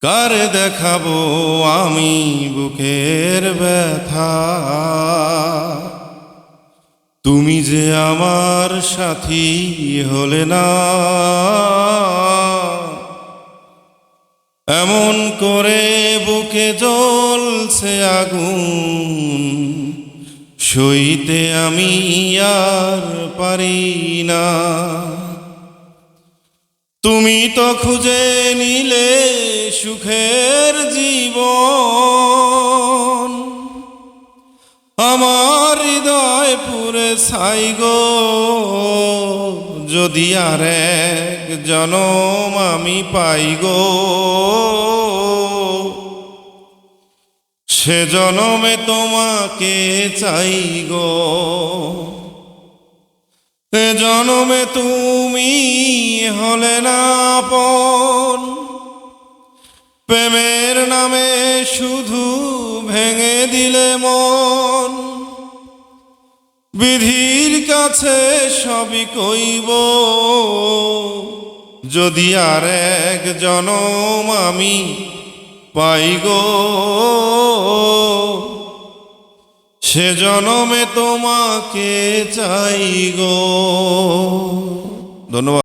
কারে দেখাবো আমি বুকের ব্যথা? তুমি যে আমার সাথী হলে না, এমন করে বুকে জ্বলছে আগুন, সইতে আমি আর পারি না। তুমি তো খুঁজে নিলে সুখের জীবন, আমার হৃদয় পুরে ছাই গো। যদি আর এক জনম আমি পাই গো, সে জনমে তোমাকে চাই গো। এ জনমে তুমি হলে না আপন, প্রেমের নামে শুধু ভেঙে দিলে মন। বিধির কাছে সবই কইব, যদি আর এক জনম আমি পাই গো, সে জনমে তোমাকে চাই গো। ধন্যবাদ।